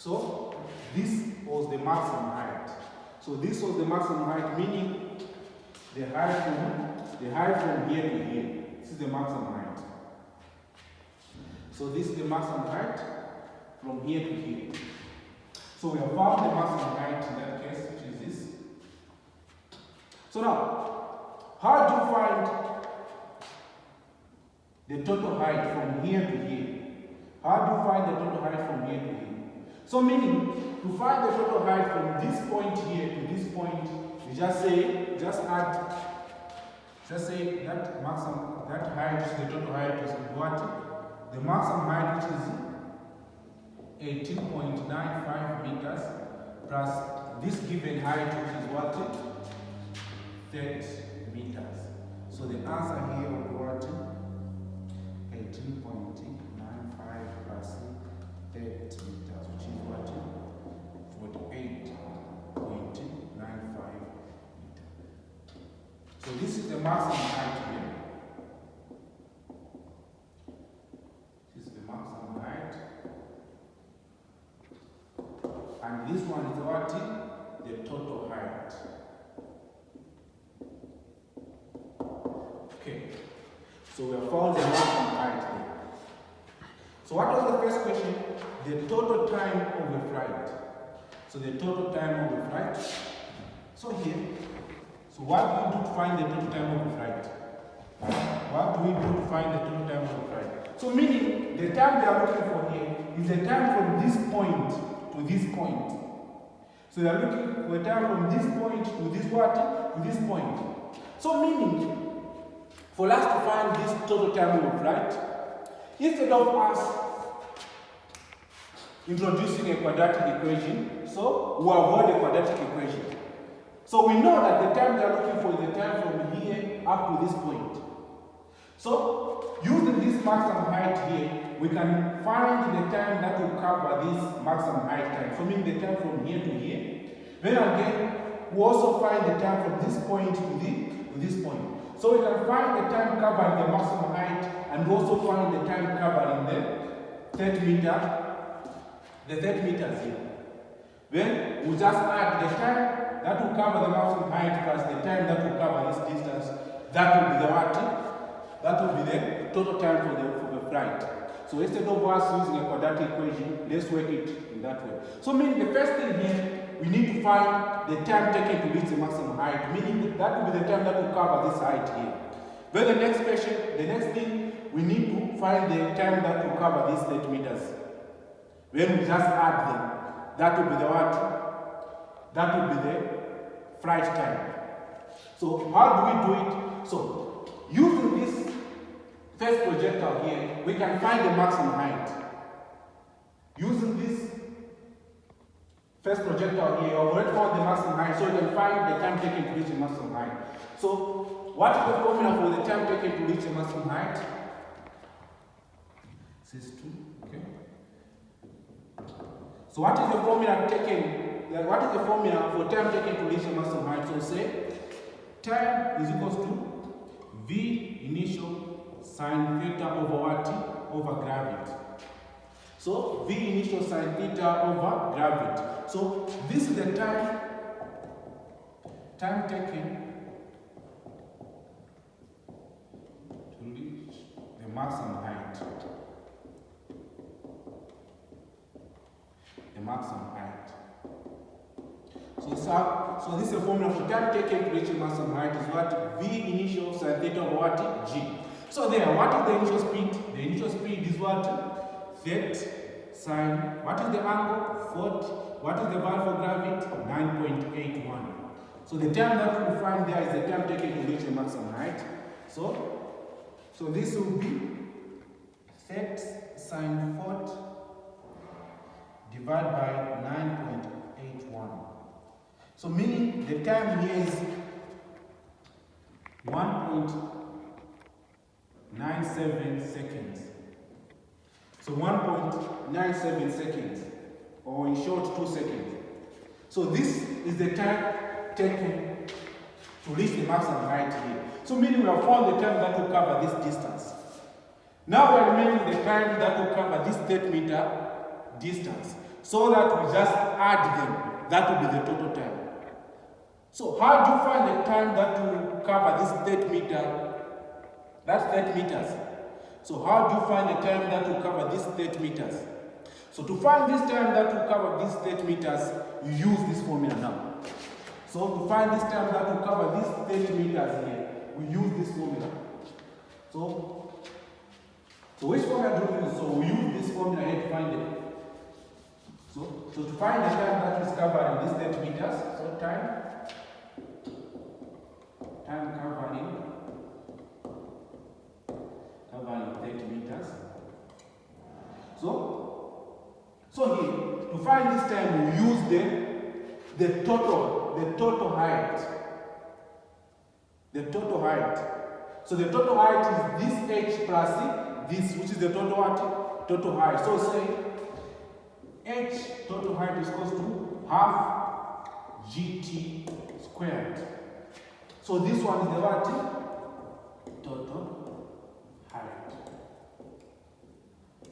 So this was the maximum height. So this was the maximum height, meaning the height from here to here. This is the maximum height. So this is the maximum height from here to here. So we have found the maximum height in that case, which is this. So now, how do you find the total height from here to here? How do you find the total height from here to here? So meaning, to find the total height from this point here to this point, you just say that maximum, that height, the total height is what? The maximum height, which is 18.95 meters, plus this given height, which is what? 30 meters. So the answer here will be what? 18.95 plus 30 meters, which is what? 48.95 meters. So this is the maximum height here. This is the maximum height. And this one is what? The total height. Okay. So we have found the maximum height here. So what was the first question? The total time of the flight. So the total time of the flight. So here, so what do we do to find the total time of the flight? What do we do to find the total time of the flight? So meaning, the time they are looking for here is the time from this point to this point. So they are looking for the time from this point to this what? To this point. So meaning, for us to find this total time of flight, instead of us introducing a quadratic equation, so we avoid the quadratic equation. So we know that the time they are looking for is the time from here up to this point. So using this maximum height here, we can find the time that will cover this maximum height time. So meaning the time from here to here. Then again, we also find the time from this point to this point. So we can find the time covering the maximum height and also find the time covering the 30 meters here. Then we just add the time that will cover the maximum height plus the time that will cover this distance. That will be the what? That will be the total time for the flight. So instead of us using a quadratic equation, let's work it in that way. So meaning the first thing here, we need to find the time taken to reach the maximum height, meaning that will be the time that will cover this height here. Then the next question, the next thing, we need to find the time that will cover these 30 meters. When we just add them, that will be the what? That will be the flight time. So how do we do it? So using this first projectile here, we can find the maximum height. Using this first projectile here, we have already found the maximum height, so you can find the time taken to reach the maximum height. So what is the formula for the time taken to reach the maximum height? This is 2, okay. So what is the formula what is the formula for time taken to reach the maximum height? So say time is equals to V initial sine theta over what? Over gravity. So V initial sine theta over gravity. So this is the time taken to reach the maximum height. The maximum height. So this is a formula for time taken to reach the maximum height is what? V initial sine theta over what? G. So there, what is the initial speed? The initial speed is what? 30 sine. What is the angle? 40. What is the value for gravity? 9.81. So the time that we find there is the time taken to reach the maximum height. So this will be 30 sine 40 divided by 9.81. So meaning the time here is 1.97 seconds. So 1.97 seconds, or in short 2 seconds. So this is the time taken to reach the maximum height here. So meaning we have found the time that will cover this distance. Now we are remaining the time that will cover this 30 meter distance. so that we just add them. That will be the total time. So how do you find the time that will cover this 30 meter? That's 30 meters. So how do you find the time that will cover this 30 meters? So to find this time that will cover these 30 meters, you use this formula now. So to find this time that will cover these 30 meters here, we use this formula. So which formula do we use? So we use this formula here to find it. So to find the time that is covering these 30 meters, so time covering 30 meters. So here, to find this time, we use the total height. The total height. So the total height is this h plus this, which is the total height. So say h total height is equal to half gt squared. So this one is the what? Total height.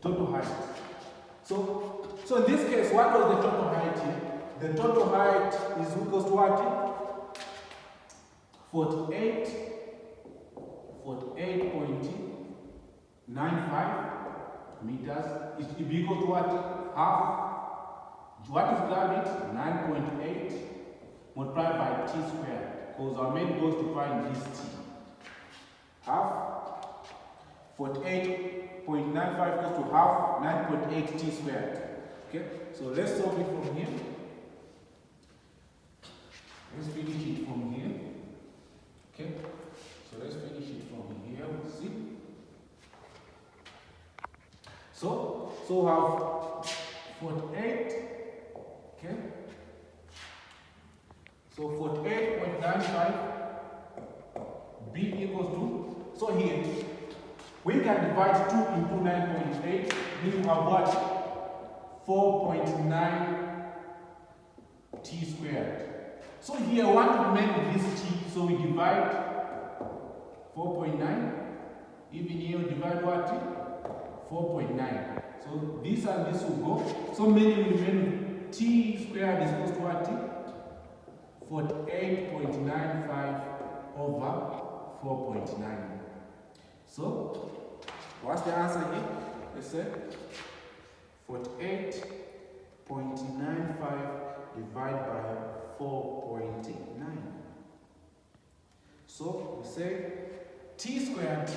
Total height. So in this case, what was the total height here? The total height is equals to what? 48.95 meters. It will be equal to what? Half. What is gravity? 9.8 multiplied by t squared. Because our main goal is to find this t. Half 48.95 equals to half 9.8 t squared. Okay, so let's solve it from here. Let's finish it from here. Okay, so let's finish it from here. We'll see. So we have 48. Okay, so 48.95 b equals to. So here we can divide 2 into 9.8. Meaning we have what? 4.9 t squared. So here I want to make this t, so we divide 4.9. Even here we divide what? 4.9. So this and this will go. So meaning we remain t squared is equal to what? 48.95 over 4.9. So what's the answer here? Let's say 48.95 divided by 4.9. So we say t squared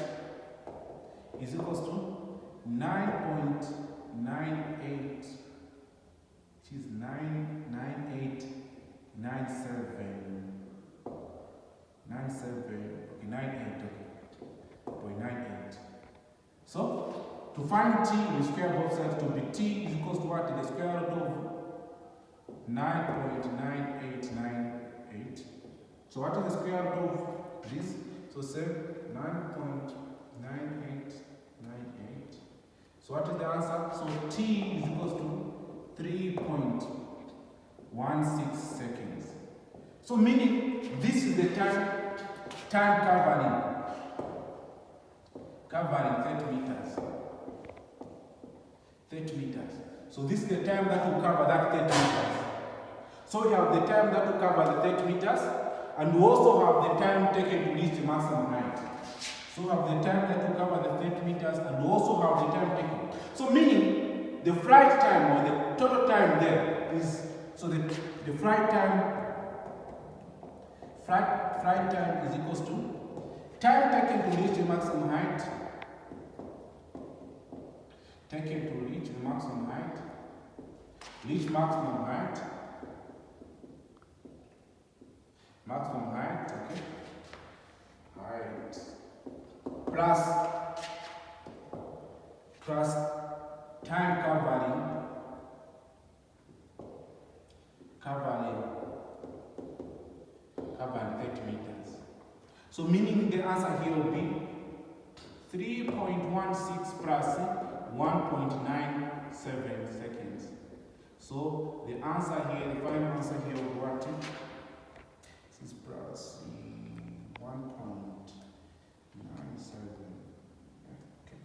is equals to 9.98, which is 98. So to find t, we square both sides to be t is equals to what? The square root of 9.9898. So what is the square root of this? So say 9.9898. So what is the answer? So t is equals to 3.16 seconds. So meaning this is the time covering 30 meters. 30 meters. So this is the time that will cover that 30 meters. So we have the time that will cover the 30 meters, and we also have the time taken to reach the maximum height. So we have the time that will cover the 30 meters, and we also have the time taken. So meaning the flight time or the total time there is, so the flight time is equals to time taken to reach the maximum height. Taken to reach the maximum height. Reach maximum height. Maximum height, okay. Height. Plus time covering 30 meters. So meaning the answer here will be 3.16 plus 1.97 seconds. So the answer here, the final answer here will be what? This is plus 1.97. Okay.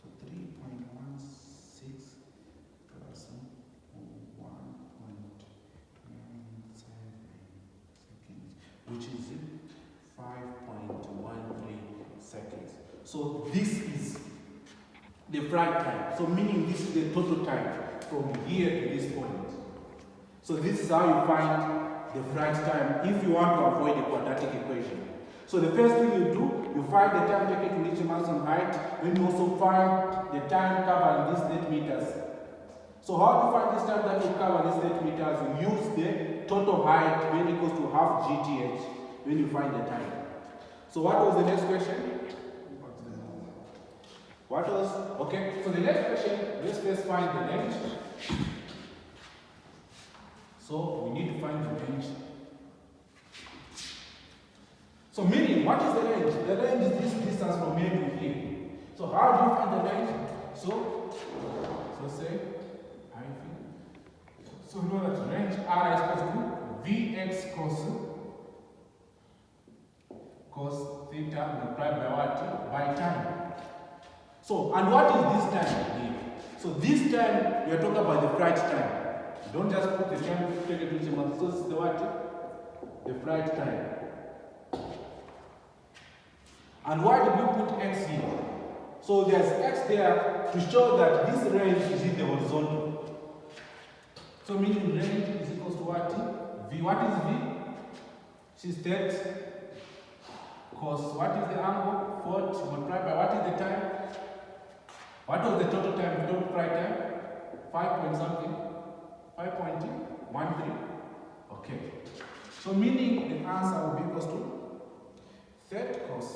So 3.16 plus which is 5.13 seconds. So this is the flight time. So meaning this is the total time from here to this point. So this is how you find the flight time if you want to avoid the quadratic equation. So the first thing you do, you find the time taken to reach maximum height, then you also find the time covered in these 8 meters. So how do you find this time that you cover these 8 meters? You use the total height when equals to half GTH when you find the time. So what was the next question? What was, okay, so the next question, let's first find the range. So we need to find the range. So meaning, what is the range? The range is this distance from here to here. So how do you find the range? So say, so we know that range R is equal to Vx cos theta multiplied by what? By time. So, and what is this time here? So this time, we are talking about the flight time. Don't just put the time taken to each month. So this is the what? The flight time. And why did we put x here? So there's x there to show that this range is in the horizontal. So meaning range is equal to what? V. What is V? She states cos. What is the angle? 40 multiplied by what is the time? What was the total time? Total flight time? 5 point something. 5.13. Okay. So meaning the answer will be equal to 30 cos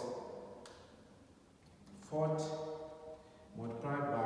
40 multiplied by